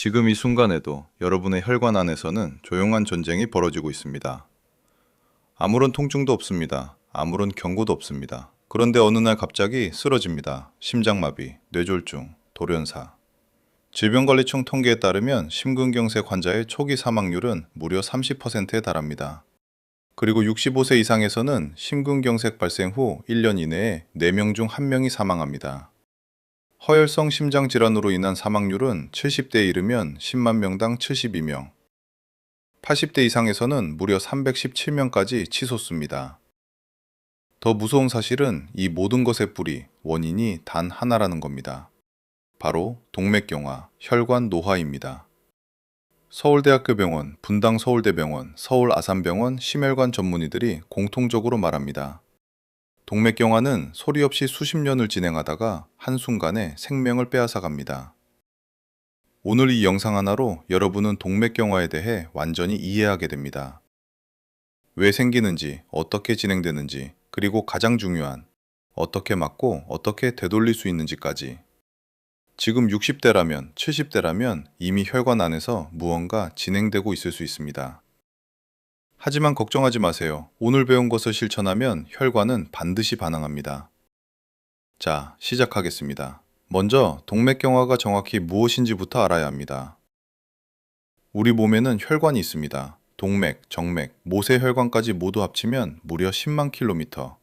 지금 이 순간에도 여러분의 혈관 안에서는 조용한 전쟁이 벌어지고 있습니다. 아무런 통증도 없습니다. 아무런 경고도 없습니다. 그런데 어느 날 갑자기 쓰러집니다. 심장마비, 뇌졸중, 돌연사. 질병관리청 통계에 따르면 심근경색 환자의 초기 사망률은 무려 30%에 달합니다. 그리고 65세 이상에서는 심근경색 발생 후 1년 이내에 4명 중 1명이 사망합니다. 허혈성 심장질환으로 인한 사망률은 70대에 이르면 10만 명당 72명, 80대 이상에서는 무려 317명까지 치솟습니다. 더 무서운 사실은 이 모든 것의 뿌리, 원인이 단 하나라는 겁니다. 바로 동맥경화, 혈관 노화입니다. 서울대학교 병원, 분당서울대병원, 서울아산병원 심혈관 전문의들이 공통적으로 말합니다. 동맥경화는 소리 없이 수십 년을 진행하다가 한순간에 생명을 빼앗아 갑니다. 오늘 이 영상 하나로 여러분은 동맥경화에 대해 완전히 이해하게 됩니다. 왜 생기는지, 어떻게 진행되는지, 그리고 가장 중요한 어떻게 막고 어떻게 되돌릴 수 있는지까지. 지금 60대라면, 70대라면 이미 혈관 안에서 무언가 진행되고 있을 수 있습니다. 하지만 걱정하지 마세요. 오늘 배운 것을 실천하면 혈관은 반드시 반응합니다. 자, 시작하겠습니다. 먼저 동맥경화가 정확히 무엇인지부터 알아야 합니다. 우리 몸에는 혈관이 있습니다. 동맥, 정맥, 모세혈관까지 모두 합치면 무려 10만 킬로미터.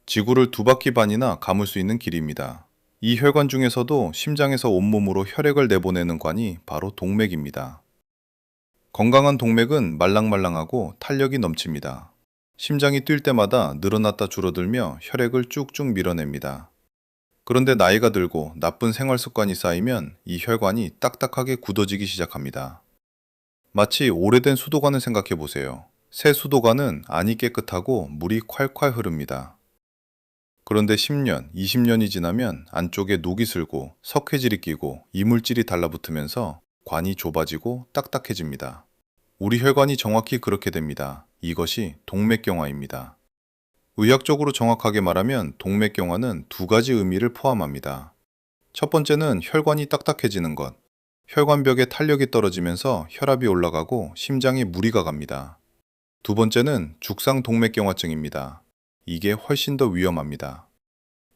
지구를 2바퀴 반이나 감을 수 있는 길이입니다. 이 혈관 중에서도 심장에서 온몸으로 혈액을 내보내는 관이 바로 동맥입니다. 건강한 동맥은 말랑말랑하고 탄력이 넘칩니다. 심장이 뛸 때마다 늘어났다 줄어들며 혈액을 쭉쭉 밀어냅니다. 그런데 나이가 들고 나쁜 생활 습관이 쌓이면 이 혈관이 딱딱하게 굳어지기 시작합니다. 마치 오래된 수도관을 생각해 보세요. 새 수도관은 안이 깨끗하고 물이 콸콸 흐릅니다. 그런데 10년, 20년이 지나면 안쪽에 녹이 슬고 석회질이 끼고 이물질이 달라붙으면서 관이 좁아지고 딱딱해집니다. 우리 혈관이 정확히 그렇게 됩니다. 이것이 동맥경화입니다. 의학적으로 정확하게 말하면 동맥경화는 2가지 의미를 포함합니다. 첫 번째는 혈관이 딱딱해지는 것. 혈관벽에 탄력이 떨어지면서 혈압이 올라가고 심장에 무리가 갑니다. 두 번째는 죽상동맥경화증입니다. 이게 훨씬 더 위험합니다.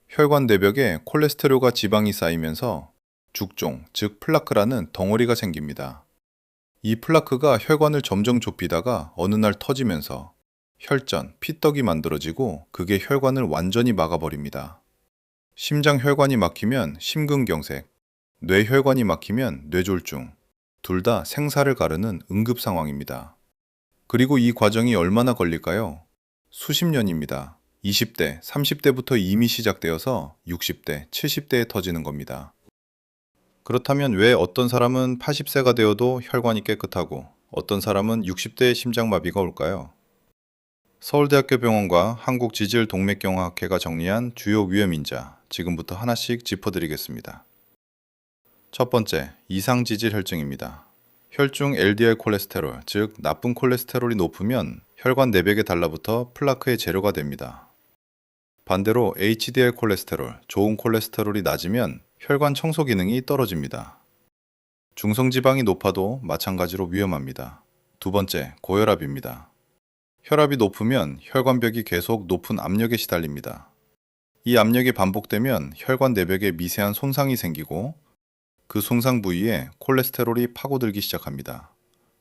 혈관 내벽에 콜레스테롤과 지방이 쌓이면서 죽종, 즉 플라크라는 덩어리가 생깁니다. 이 플라크가 혈관을 점점 좁히다가 어느 날 터지면서 혈전, 피떡이 만들어지고 그게 혈관을 완전히 막아버립니다. 심장 혈관이 막히면 심근경색, 뇌혈관이 막히면 뇌졸중, 둘 다 생사를 가르는 응급 상황입니다. 그리고 이 과정이 얼마나 걸릴까요? 수십 년입니다. 20대, 30대부터 이미 시작되어서 60대, 70대에 터지는 겁니다. 그렇다면 왜 어떤 사람은 80세가 되어도 혈관이 깨끗하고 어떤 사람은 60대에 심장마비가 올까요? 서울대학교 병원과 한국지질동맥경화학회가 정리한 주요 위험인자, 지금부터 하나씩 짚어드리겠습니다. 첫 번째, 이상지질혈증입니다. 혈중 LDL 콜레스테롤, 즉 나쁜 콜레스테롤이 높으면 혈관 내벽에 달라붙어 플라크의 재료가 됩니다. 반대로 HDL 콜레스테롤, 좋은 콜레스테롤이 낮으면 혈관 청소 기능이 떨어집니다. 중성지방이 높아도 마찬가지로 위험합니다. 두 번째, 고혈압입니다. 혈압이 높으면 혈관벽이 계속 높은 압력에 시달립니다. 이 압력이 반복되면 혈관 내벽에 미세한 손상이 생기고 그 손상 부위에 콜레스테롤이 파고들기 시작합니다.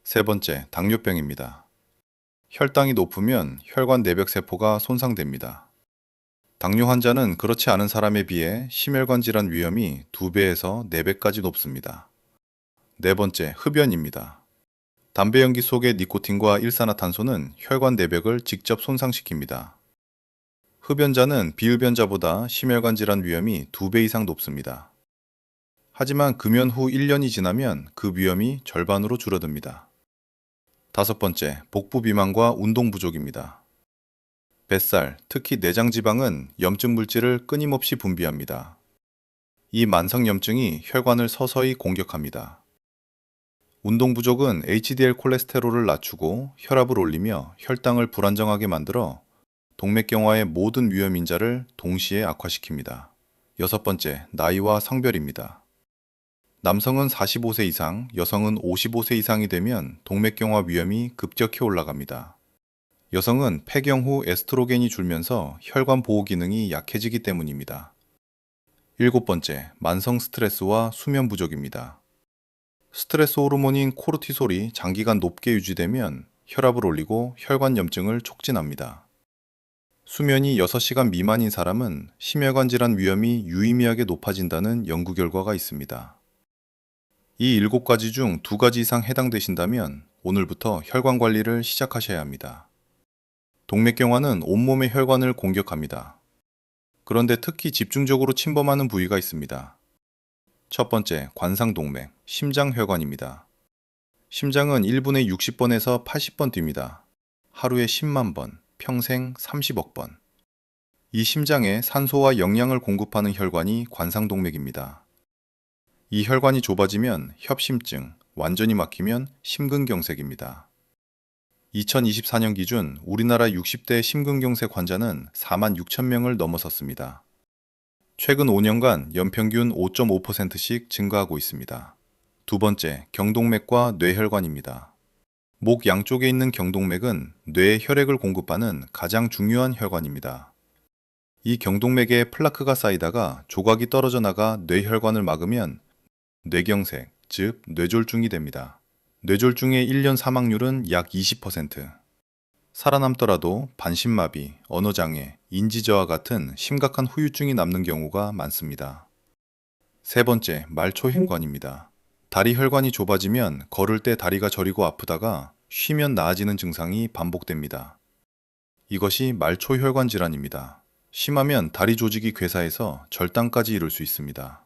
세 번째, 당뇨병입니다. 혈당이 높으면 혈관 내벽 세포가 손상됩니다. 당뇨 환자는 그렇지 않은 사람에 비해 심혈관 질환 위험이 2배에서 4배까지 높습니다. 네 번째, 흡연입니다. 담배 연기 속의 니코틴과 일산화탄소는 혈관 내벽을 직접 손상시킵니다. 흡연자는 비흡연자보다 심혈관 질환 위험이 2배 이상 높습니다. 하지만 금연 후 1년이 지나면 그 위험이 절반으로 줄어듭니다. 다섯 번째, 복부 비만과 운동 부족입니다. 뱃살, 특히 내장 지방은 염증 물질을 끊임없이 분비합니다. 이 만성 염증이 혈관을 서서히 공격합니다. 운동 부족은 HDL 콜레스테롤을 낮추고 혈압을 올리며 혈당을 불안정하게 만들어 동맥경화의 모든 위험인자를 동시에 악화시킵니다. 여섯 번째, 나이와 성별입니다. 남성은 45세 이상, 여성은 55세 이상이 되면 동맥경화 위험이 급격히 올라갑니다. 여성은 폐경 후 에스트로겐이 줄면서 혈관 보호 기능이 약해지기 때문입니다. 일곱 번째, 만성 스트레스와 수면 부족입니다. 스트레스 호르몬인 코르티솔이 장기간 높게 유지되면 혈압을 올리고 혈관 염증을 촉진합니다. 수면이 6시간 미만인 사람은 심혈관 질환 위험이 유의미하게 높아진다는 연구 결과가 있습니다. 이 7가지 중 2가지 이상 해당되신다면 오늘부터 혈관 관리를 시작하셔야 합니다. 동맥경화는 온몸의 혈관을 공격합니다. 그런데 특히 집중적으로 침범하는 부위가 있습니다. 첫 번째, 관상동맥, 심장혈관입니다. 심장은 1분에 60번에서 80번 뜁니다. 하루에 10만 번, 평생 30억 번. 이 심장에 산소와 영양을 공급하는 혈관이 관상동맥입니다. 이 혈관이 좁아지면 협심증, 완전히 막히면 심근경색입니다. 2024년 기준 우리나라 60대 심근경색 환자는 4만 6천 명을 넘어섰습니다. 최근 5년간 연평균 5.5%씩 증가하고 있습니다. 두 번째, 경동맥과 뇌혈관입니다. 목 양쪽에 있는 경동맥은 뇌에 혈액을 공급하는 가장 중요한 혈관입니다. 이 경동맥에 플라크가 쌓이다가 조각이 떨어져 나가 뇌혈관을 막으면 뇌경색, 즉 뇌졸중이 됩니다. 뇌졸중의 1년 사망률은 약 20%. 살아남더라도 반신마비, 언어장애, 인지저하 같은 심각한 후유증이 남는 경우가 많습니다. 세 번째, 말초혈관입니다. 다리 혈관이 좁아지면 걸을 때 다리가 저리고 아프다가 쉬면 나아지는 증상이 반복됩니다. 이것이 말초혈관 질환입니다. 심하면 다리 조직이 괴사해서 절단까지 이룰 수 있습니다.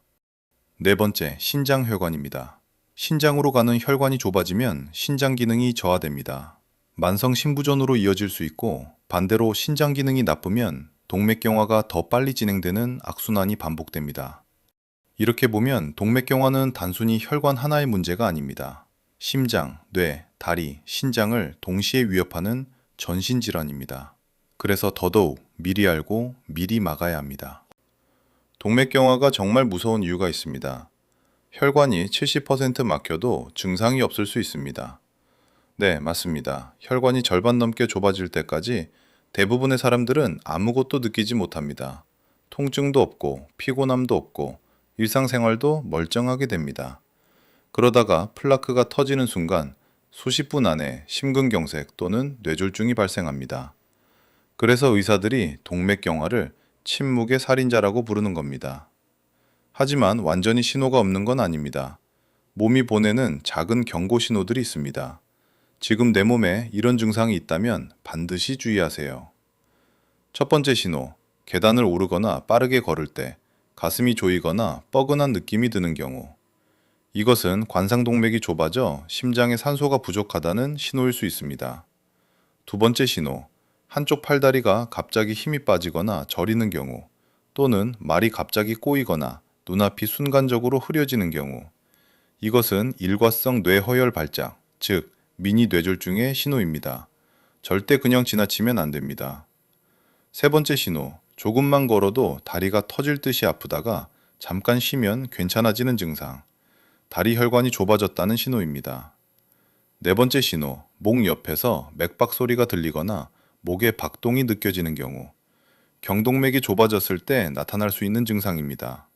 네 번째, 신장혈관입니다. 신장으로 가는 혈관이 좁아지면 신장 기능이 저하됩니다. 만성 신부전으로 이어질 수 있고 반대로 신장 기능이 나쁘면 동맥경화가 더 빨리 진행되는 악순환이 반복됩니다. 이렇게 보면 동맥경화는 단순히 혈관 하나의 문제가 아닙니다. 심장, 뇌, 다리, 신장을 동시에 위협하는 전신질환입니다. 그래서 더더욱 미리 알고 미리 막아야 합니다. 동맥경화가 정말 무서운 이유가 있습니다. 혈관이 70% 막혀도 증상이 없을 수 있습니다. 네, 맞습니다. 혈관이 절반 넘게 좁아질 때까지 대부분의 사람들은 아무것도 느끼지 못합니다. 통증도 없고 피곤함도 없고 일상생활도 멀쩡하게 됩니다. 그러다가 플라크가 터지는 순간 수십 분 안에 심근경색 또는 뇌졸중이 발생합니다. 그래서 의사들이 동맥경화를 침묵의 살인자라고 부르는 겁니다. 하지만 완전히 신호가 없는 건 아닙니다. 몸이 보내는 작은 경고 신호들이 있습니다. 지금 내 몸에 이런 증상이 있다면 반드시 주의하세요. 첫 번째 신호, 계단을 오르거나 빠르게 걸을 때 가슴이 조이거나 뻐근한 느낌이 드는 경우. 이것은 관상동맥이 좁아져 심장에 산소가 부족하다는 신호일 수 있습니다. 두 번째 신호, 한쪽 팔다리가 갑자기 힘이 빠지거나 저리는 경우, 또는 말이 갑자기 꼬이거나 눈앞이 순간적으로 흐려지는 경우. 이것은 일과성 뇌허혈 발작, 즉 미니 뇌졸중의 신호입니다. 절대 그냥 지나치면 안 됩니다. 세 번째 신호, 조금만 걸어도 다리가 터질 듯이 아프다가 잠깐 쉬면 괜찮아지는 증상. 다리 혈관이 좁아졌다는 신호입니다. 네 번째 신호, 목 옆에서 맥박 소리가 들리거나 목에 박동이 느껴지는 경우. 경동맥이 좁아졌을 때 나타날 수 있는 증상입니다.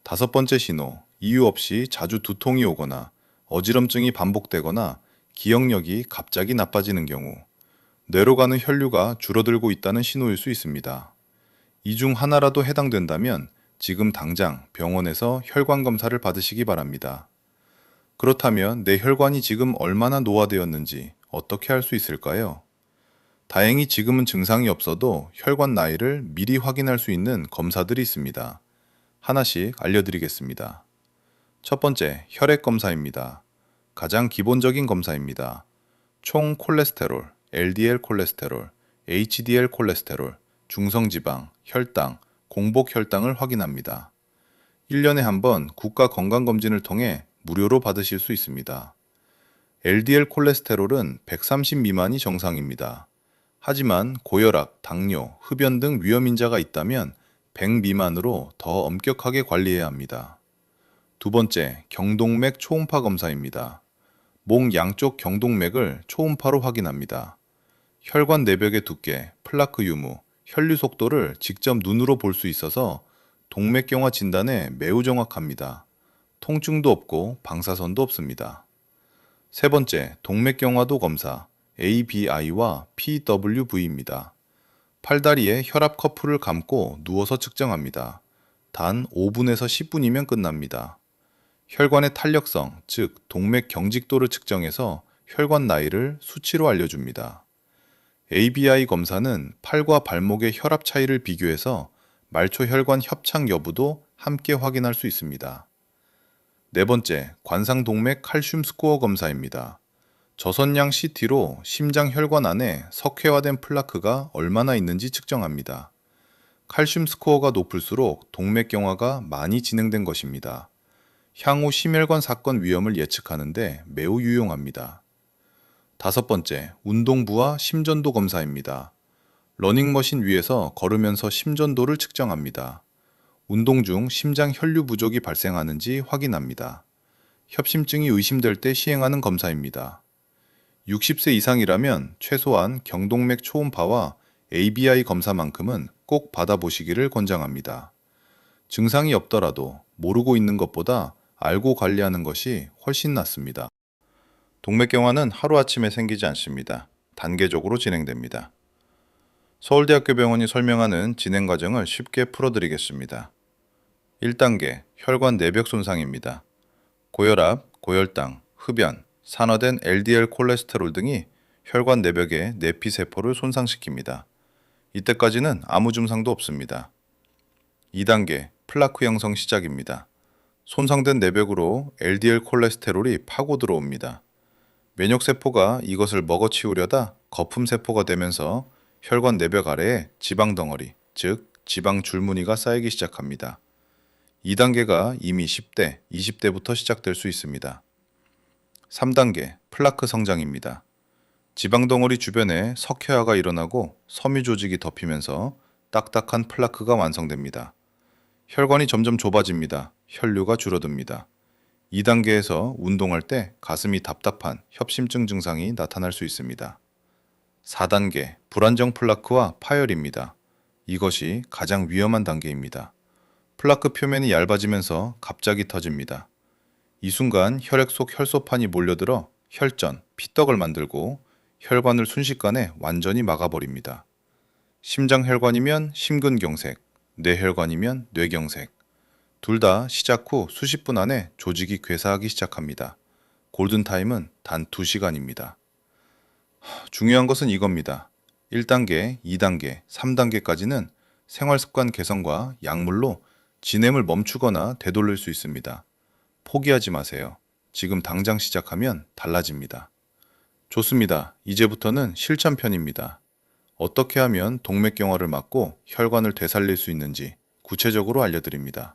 다섯 번째 신호, 이유 없이 자주 두통이 오거나 어지럼증이 반복되거나 기억력이 갑자기 나빠지는 경우. 뇌로 가는 혈류가 줄어들고 있다는 신호일 수 있습니다. 이 중 하나라도 해당된다면 지금 당장 병원에서 혈관 검사를 받으시기 바랍니다. 그렇다면 내 혈관이 지금 얼마나 노화되었는지 어떻게 알 수 있을까요? 다행히 지금은 증상이 없어도 혈관 나이를 미리 확인할 수 있는 검사들이 있습니다. 하나씩 알려드리겠습니다. 첫 번째, 혈액 검사입니다. 가장 기본적인 검사입니다. 총 콜레스테롤, LDL 콜레스테롤, HDL 콜레스테롤, 중성지방, 혈당, 공복 혈당을 확인합니다. 1년에 한 번 국가건강검진을 통해 무료로 받으실 수 있습니다. LDL 콜레스테롤은 130 미만이 정상입니다. 하지만 고혈압, 당뇨, 흡연 등 위험인자가 있다면 100 미만으로 더 엄격하게 관리해야 합니다. 두 번째, 경동맥 초음파 검사입니다. 목 양쪽 경동맥을 초음파로 확인합니다. 혈관 내벽의 두께, 플라크 유무, 혈류 속도를 직접 눈으로 볼 수 있어서 동맥경화 진단에 매우 정확합니다. 통증도 없고 방사선도 없습니다. 세 번째, 동맥경화도 검사, ABI와 PWV입니다. 팔다리에 혈압 커프를 감고 누워서 측정합니다. 단 5분에서 10분이면 끝납니다. 혈관의 탄력성, 즉 동맥 경직도를 측정해서 혈관 나이를 수치로 알려줍니다. ABI 검사는 팔과 발목의 혈압 차이를 비교해서 말초 혈관 협착 여부도 함께 확인할 수 있습니다. 네 번째, 관상동맥 칼슘 스코어 검사입니다. 저선양 CT로 심장 혈관 안에 석회화된 플라크가 얼마나 있는지 측정합니다. 칼슘 스코어가 높을수록 동맥경화가 많이 진행된 것입니다. 향후 심혈관 사건 위험을 예측하는데 매우 유용합니다. 다섯 번째, 운동부와 심전도 검사입니다. 러닝머신 위에서 걸으면서 심전도를 측정합니다. 운동 중 심장 혈류 부족이 발생하는지 확인합니다. 협심증이 의심될 때 시행하는 검사입니다. 60세 이상이라면 최소한 경동맥 초음파와 ABI 검사만큼은 꼭 받아보시기를 권장합니다. 증상이 없더라도 모르고 있는 것보다 알고 관리하는 것이 훨씬 낫습니다. 동맥경화는 하루아침에 생기지 않습니다. 단계적으로 진행됩니다. 서울대학교 병원이 설명하는 진행 과정을 쉽게 풀어드리겠습니다. 1단계, 혈관 내벽 손상입니다. 고혈압, 고혈당, 흡연, 산화된 LDL 콜레스테롤 등이 혈관 내벽의 내피세포를 손상시킵니다. 이때까지는 아무 증상도 없습니다. 2단계, 플라크 형성 시작입니다. 손상된 내벽으로 LDL 콜레스테롤이 파고 들어옵니다. 면역세포가 이것을 먹어치우려다 거품세포가 되면서 혈관 내벽 아래에 지방덩어리, 즉 지방 줄무늬가 쌓이기 시작합니다. 2단계가 이미 10대, 20대부터 시작될 수 있습니다. 3단계, 플라크 성장입니다. 지방덩어리 주변에 석회화가 일어나고 섬유 조직이 덮이면서 딱딱한 플라크가 완성됩니다. 혈관이 점점 좁아집니다. 혈류가 줄어듭니다. 2단계에서 운동할 때 가슴이 답답한 협심증 증상이 나타날 수 있습니다. 4단계, 불안정 플라크와 파열입니다. 이것이 가장 위험한 단계입니다. 플라크 표면이 얇아지면서 갑자기 터집니다. 이 순간 혈액 속 혈소판이 몰려들어 혈전, 피떡을 만들고 혈관을 순식간에 완전히 막아버립니다. 심장혈관이면 심근경색, 뇌혈관이면 뇌경색. 둘 다 시작 후 수십 분 안에 조직이 괴사하기 시작합니다. 골든타임은 단 2시간입니다. 중요한 것은 이겁니다. 1단계, 2단계, 3단계까지는 생활습관 개선과 약물로 진행을 멈추거나 되돌릴 수 있습니다. 포기하지 마세요. 지금 당장 시작하면 달라집니다. 좋습니다. 이제부터는 실천편입니다. 어떻게 하면 동맥경화를 막고 혈관을 되살릴 수 있는지 구체적으로 알려드립니다.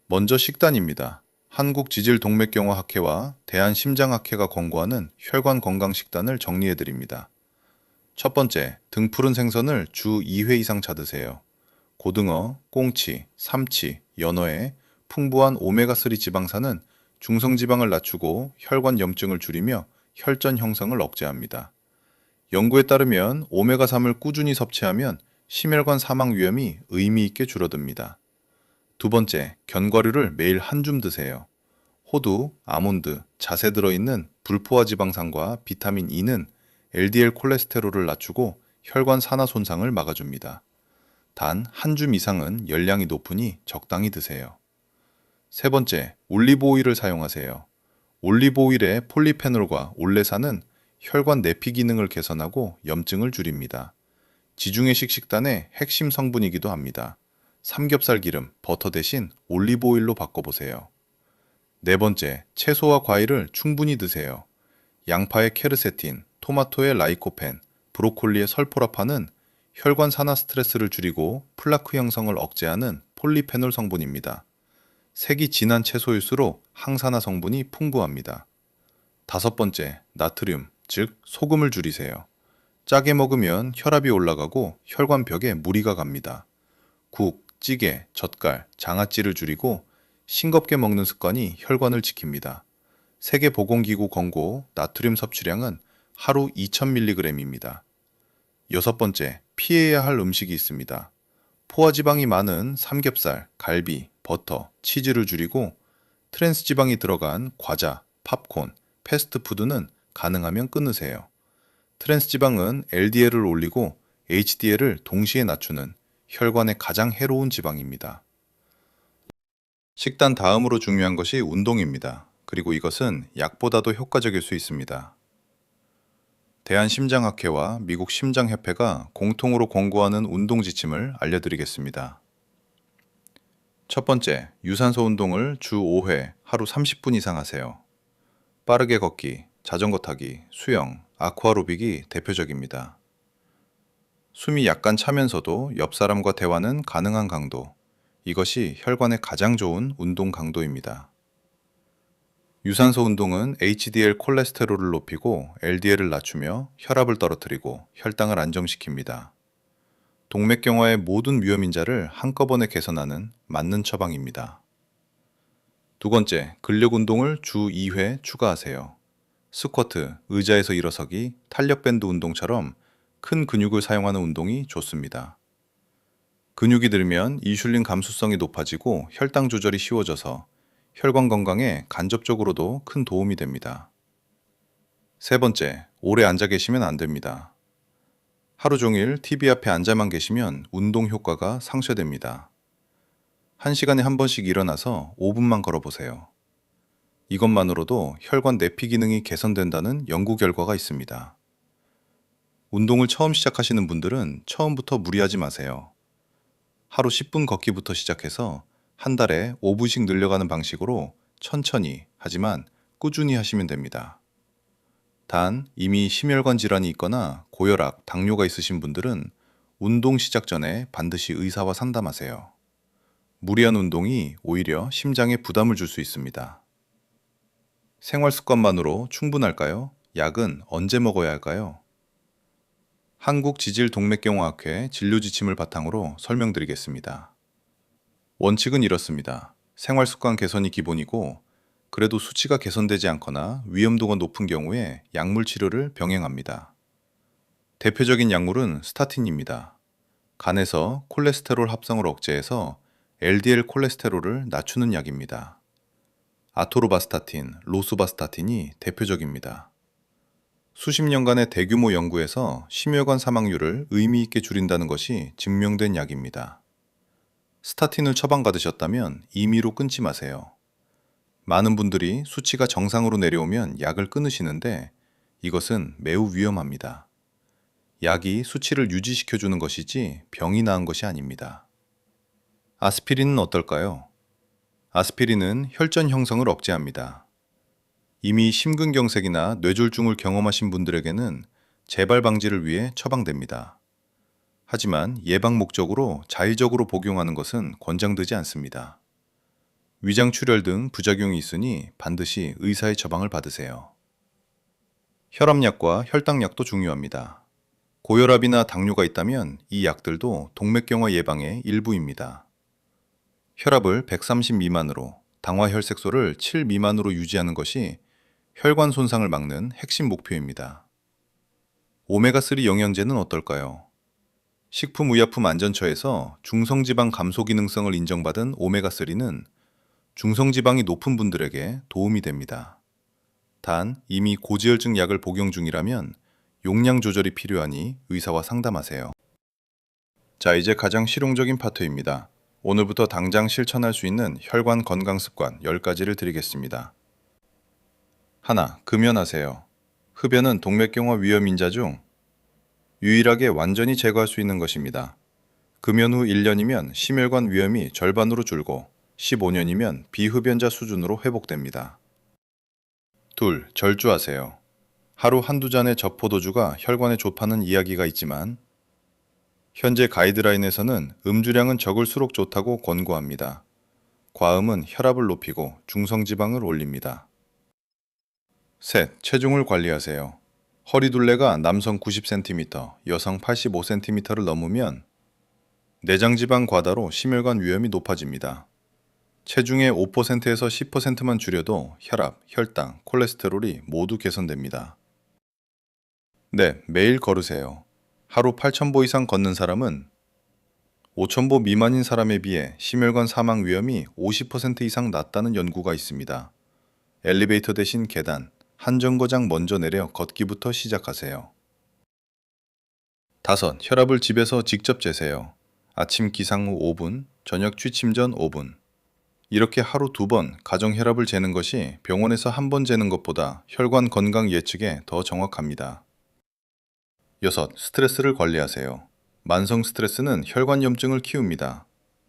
먼저 식단입니다. 한국지질동맥경화학회와 대한심장학회가 권고하는 혈관 건강 식단을 정리해드립니다. 첫 번째, 등푸른 생선을 주 2회 이상 찾으세요. 고등어, 꽁치, 삼치, 연어에 풍부한 오메가3 지방산은 중성지방을 낮추고 혈관 염증을 줄이며 혈전 형성을 억제합니다. 연구에 따르면 오메가3을 꾸준히 섭취하면 심혈관 사망 위험이 의미 있게 줄어듭니다. 두 번째, 견과류를 매일 한 줌 드세요. 호두, 아몬드, 잣에 들어있는 불포화 지방산과 비타민 E는 LDL 콜레스테롤을 낮추고 혈관 산화 손상을 막아줍니다. 단 한 줌 이상은 열량이 높으니 적당히 드세요. 세 번째, 올리브 오일을 사용하세요. 올리브 오일의 폴리페놀과 올레산은 혈관 내피 기능을 개선하고 염증을 줄입니다. 지중해식 식단의 핵심 성분이기도 합니다. 삼겹살 기름, 버터 대신 올리브 오일로 바꿔보세요. 네 번째, 채소와 과일을 충분히 드세요. 양파의 케르세틴, 토마토의 라이코펜, 브로콜리의 설포라판은 혈관 산화 스트레스를 줄이고 플라크 형성을 억제하는 폴리페놀 성분입니다. 색이 진한 채소일수록 항산화 성분이 풍부합니다. 다섯 번째, 나트륨, 즉 소금을 줄이세요. 짜게 먹으면 혈압이 올라가고 혈관벽에 무리가 갑니다. 국, 찌개, 젓갈, 장아찌를 줄이고 싱겁게 먹는 습관이 혈관을 지킵니다. 세계보건기구 권고 나트륨 섭취량은 하루 2000mg입니다. 여섯 번째, 피해야 할 음식이 있습니다. 포화지방이 많은 삼겹살, 갈비, 버터, 치즈를 줄이고 트랜스지방이 들어간 과자, 팝콘, 패스트푸드는 가능하면 끊으세요. 트랜스지방은 LDL을 올리고 HDL을 동시에 낮추는 혈관에 가장 해로운 지방입니다. 식단 다음으로 중요한 것이 운동입니다. 그리고 이것은 약보다도 효과적일 수 있습니다. 대한심장학회와 미국 심장협회가 공통으로 권고하는 운동 지침을 알려드리겠습니다. 첫 번째, 유산소 운동을 주 5회 하루 30분 이상 하세요. 빠르게 걷기, 자전거 타기, 수영, 아쿠아로빅이 대표적입니다. 숨이 약간 차면서도 옆 사람과 대화는 가능한 강도. 이것이 혈관에 가장 좋은 운동 강도입니다. 유산소 운동은 HDL 콜레스테롤을 높이고 LDL을 낮추며 혈압을 떨어뜨리고 혈당을 안정시킵니다. 동맥경화의 모든 위험인자를 한꺼번에 개선하는 맞는 처방입니다. 두 번째, 근력 운동을 주 2회 추가하세요. 스쿼트, 의자에서 일어서기, 탄력밴드 운동처럼 큰 근육을 사용하는 운동이 좋습니다. 근육이 늘면 인슐린 감수성이 높아지고 혈당 조절이 쉬워져서 혈관 건강에 간접적으로도 큰 도움이 됩니다. 세 번째, 오래 앉아 계시면 안 됩니다. 하루 종일 TV 앞에 앉아만 계시면 운동 효과가 상쇄됩니다. 1시간에 한 번씩 일어나서 5분만 걸어보세요. 이것만으로도 혈관 내피 기능이 개선된다는 연구 결과가 있습니다. 운동을 처음 시작하시는 분들은 처음부터 무리하지 마세요. 하루 10분 걷기부터 시작해서 한 달에 5분씩 늘려가는 방식으로 천천히 하지만 꾸준히 하시면 됩니다. 단, 이미 심혈관 질환이 있거나 고혈압, 당뇨가 있으신 분들은 운동 시작 전에 반드시 의사와 상담하세요. 무리한 운동이 오히려 심장에 부담을 줄 수 있습니다. 생활 습관만으로 충분할까요? 약은 언제 먹어야 할까요? 한국지질동맥경화학회 진료 지침을 바탕으로 설명드리겠습니다. 원칙은 이렇습니다. 생활 습관 개선이 기본이고 그래도 수치가 개선되지 않거나 위험도가 높은 경우에 약물 치료를 병행합니다. 대표적인 약물은 스타틴입니다. 간에서 콜레스테롤 합성을 억제해서 LDL 콜레스테롤을 낮추는 약입니다. 아토로바스타틴, 로수바스타틴이 대표적입니다. 수십 년간의 대규모 연구에서 심혈관 사망률을 의미 있게 줄인다는 것이 증명된 약입니다. 스타틴을 처방받으셨다면 임의로 끊지 마세요. 많은 분들이 수치가 정상으로 내려오면 약을 끊으시는데 이것은 매우 위험합니다. 약이 수치를 유지시켜주는 것이지 병이 나은 것이 아닙니다. 아스피린은 어떨까요? 아스피린은 혈전 형성을 억제합니다. 이미 심근경색이나 뇌졸중을 경험하신 분들에게는 재발 방지를 위해 처방됩니다. 하지만 예방 목적으로 자의적으로 복용하는 것은 권장되지 않습니다. 위장 출혈 등 부작용이 있으니 반드시 의사의 처방을 받으세요. 혈압약과 혈당약도 중요합니다. 고혈압이나 당뇨가 있다면 이 약들도 동맥경화 예방의 일부입니다. 혈압을 130 미만으로, 당화혈색소를 7 미만으로 유지하는 것이 혈관 손상을 막는 핵심 목표입니다. 오메가3 영양제는 어떨까요? 식품의약품안전처에서 중성지방 감소 기능성을 인정받은 오메가3는 중성지방이 높은 분들에게 도움이 됩니다. 단, 이미 고지혈증 약을 복용 중이라면 용량 조절이 필요하니 의사와 상담하세요. 자, 이제 가장 실용적인 파트입니다. 오늘부터 당장 실천할 수 있는 혈관 건강 습관 10가지를 드리겠습니다. 하나, 금연하세요. 흡연은 동맥경화 위험인자 중 유일하게 완전히 제거할 수 있는 것입니다. 금연 후 1년이면 심혈관 위험이 절반으로 줄고 15년이면 비흡연자 수준으로 회복됩니다. 둘, 절주하세요. 하루 한두 잔의 저포도주가 혈관에 좋다는 이야기가 있지만 현재 가이드라인에서는 음주량은 적을수록 좋다고 권고합니다. 과음은 혈압을 높이고 중성지방을 올립니다. 셋, 체중을 관리하세요. 허리둘레가 남성 90cm, 여성 85cm를 넘으면 내장지방 과다로 심혈관 위험이 높아집니다. 체중의 5%에서 10%만 줄여도 혈압, 혈당, 콜레스테롤이 모두 개선됩니다. 네, 매일 걸으세요. 하루 8,000보 이상 걷는 사람은 5,000보 미만인 사람에 비해 심혈관 사망 위험이 50% 이상 낮다는 연구가 있습니다. 엘리베이터 대신 계단, 한 정거장 먼저 내려 걷기부터 시작하세요. 5. 혈압을 집에서 직접 재세요. 아침 기상 후 5분, 저녁 취침 전 5분. 이렇게 하루 2번 가정 혈압을 재는 것이 병원에서 한 번 재는 것보다 혈관 건강 예측에 더 정확합니다. 6. 스트레스를 관리하세요. 만성 스트레스는 혈관 염증을 키웁니다.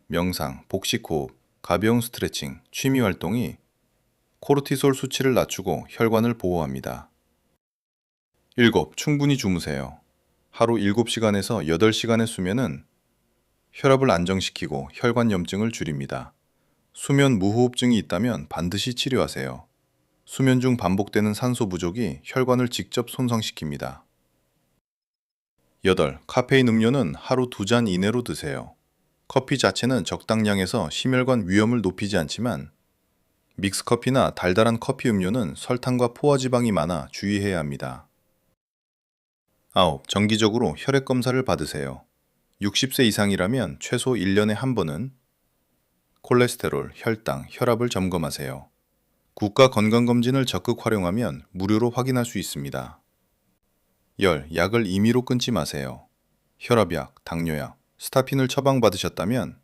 명상, 복식 호흡, 가벼운 스트레칭, 취미 활동이 코르티솔 수치를 낮추고 혈관을 보호합니다. 7. 충분히 주무세요. 하루 7시간에서 8시간의 수면은 혈압을 안정시키고 혈관 염증을 줄입니다. 수면 무호흡증이 있다면 반드시 치료하세요. 수면 중 반복되는 산소 부족이 혈관을 직접 손상시킵니다. 8. 카페인 음료는 하루 2잔 이내로 드세요. 커피 자체는 적당량에서 심혈관 위험을 높이지 않지만 믹스커피나 달달한 커피 음료는 설탕과 포화지방이 많아 주의해야 합니다. 9. 정기적으로 혈액 검사를 받으세요. 60세 이상이라면 최소 1년에 한 번은 콜레스테롤, 혈당, 혈압을 점검하세요. 국가 건강검진을 적극 활용하면 무료로 확인할 수 있습니다. 10. 약을 임의로 끊지 마세요. 혈압약, 당뇨약, 스타핀을 처방받으셨다면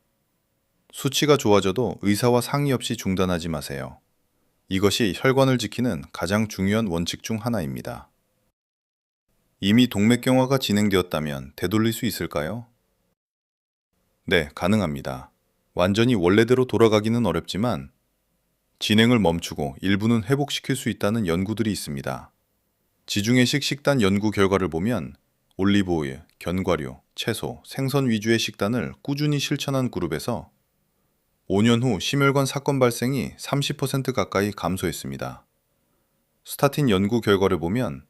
수치가 좋아져도 의사와 상의 없이 중단하지 마세요. 이것이 혈관을 지키는 가장 중요한 원칙 중 하나입니다. 이미 동맥경화가 진행되었다면 되돌릴 수 있을까요? 네, 가능합니다. 완전히 원래대로 돌아가기는 어렵지만 진행을 멈추고 일부는 회복시킬 수 있다는 연구들이 있습니다. 지중해식 식단 연구 결과를 보면 올리브오일, 견과류, 채소, 생선 위주의 식단을 꾸준히 실천한 그룹에서 5년 후 심혈관 사건 발생이 30% 가까이 감소했습니다. 스타틴 연구 결과를 보면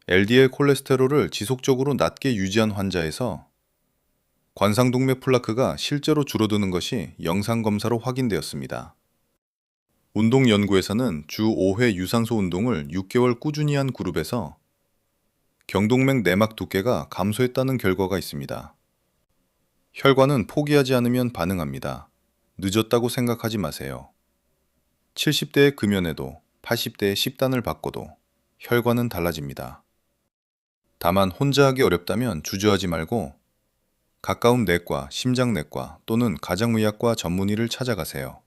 LDL 콜레스테롤을 지속적으로 낮게 유지한 환자에서 관상동맥 플라크가 실제로 줄어드는 것이 영상검사로 확인되었습니다. 운동 연구에서는 주 5회 유산소 운동을 6개월 꾸준히 한 그룹에서 경동맥 내막 두께가 감소했다는 결과가 있습니다. 혈관은 포기하지 않으면 반응합니다. 늦었다고 생각하지 마세요. 70대의 금연에도 80대의 10단을 바꿔도 혈관은 달라집니다. 다만 혼자 하기 어렵다면 주저하지 말고 가까운 내과, 심장내과 또는 가정의학과 전문의를 찾아가세요.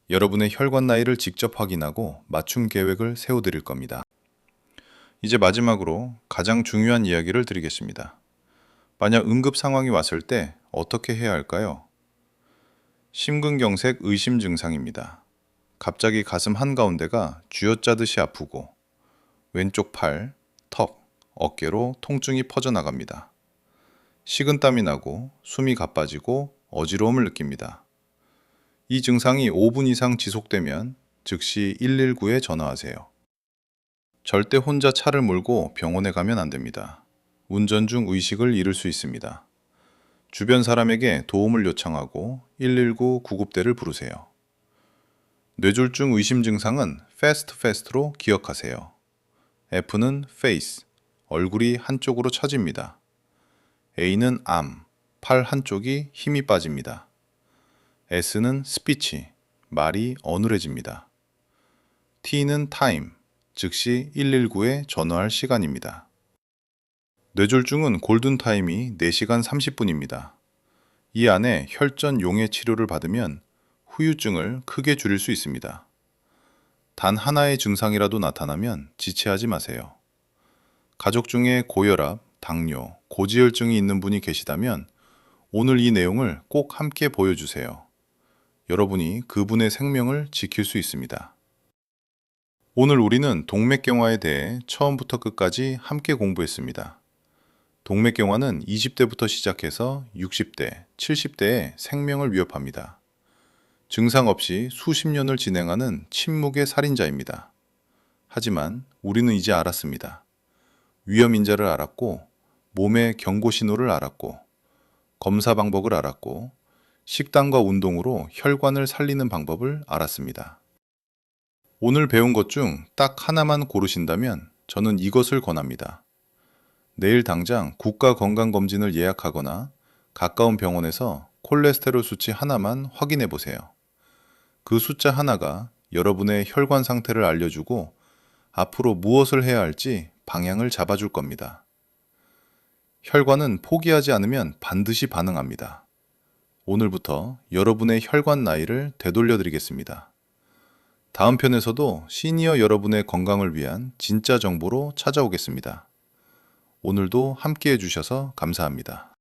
여러분의 혈관 나이를 직접 확인하고 맞춤 계획을 세워드릴 겁니다. 이제 마지막으로 가장 중요한 이야기를 드리겠습니다. 만약 응급 상황이 왔을 때 어떻게 해야 할까요? 심근경색 의심 증상입니다. 갑자기 가슴 한가운데가 쥐어짜듯이 아프고 왼쪽 팔, 턱, 어깨로 통증이 퍼져나갑니다. 식은땀이 나고 숨이 가빠지고 어지러움을 느낍니다. 이 증상이 5분 이상 지속되면 즉시 119에 전화하세요. 절대 혼자 차를 몰고 병원에 가면 안 됩니다. 운전 중 의식을 잃을 수 있습니다. 주변 사람에게 도움을 요청하고 119 구급대를 부르세요. 뇌졸중 의심 증상은 fast로 기억하세요. F는 face, 얼굴이 한쪽으로 처집니다. A는 arm, 팔 한쪽이 힘이 빠집니다. S는 스피치, 말이 어눌해집니다. T는 타임, 즉시 119에 전화할 시간입니다. 뇌졸중은 골든타임이 4시간 30분입니다. 이 안에 혈전 용해 치료를 받으면 후유증을 크게 줄일 수 있습니다. 단 하나의 증상이라도 나타나면 지체하지 마세요. 가족 중에 고혈압, 당뇨, 고지혈증이 있는 분이 계시다면 오늘 이 내용을 꼭 함께 보여주세요. 여러분이 그분의 생명을 지킬 수 있습니다. 오늘 우리는 동맥경화에 대해 처음부터 끝까지 함께 공부했습니다. 동맥경화는 20대부터 시작해서 60대, 70대의 생명을 위협합니다. 증상 없이 수십 년을 진행하는 침묵의 살인자입니다. 하지만 우리는 이제 알았습니다. 위험 인자를 알았고, 몸의 경고 신호를 알았고, 검사 방법을 알았고, 식단과 운동으로 혈관을 살리는 방법을 알았습니다. 오늘 배운 것 중 딱 하나만 고르신다면 저는 이것을 권합니다. 내일 당장 국가건강검진을 예약하거나 가까운 병원에서 콜레스테롤 수치 하나만 확인해 보세요. 그 숫자 하나가 여러분의 혈관 상태를 알려주고 앞으로 무엇을 해야 할지 방향을 잡아줄 겁니다. 혈관은 포기하지 않으면 반드시 반응합니다. 오늘부터 여러분의 혈관 나이를 되돌려 드리겠습니다. 다음 편에서도 시니어 여러분의 건강을 위한 진짜 정보로 찾아오겠습니다. 오늘도 함께 해주셔서 감사합니다.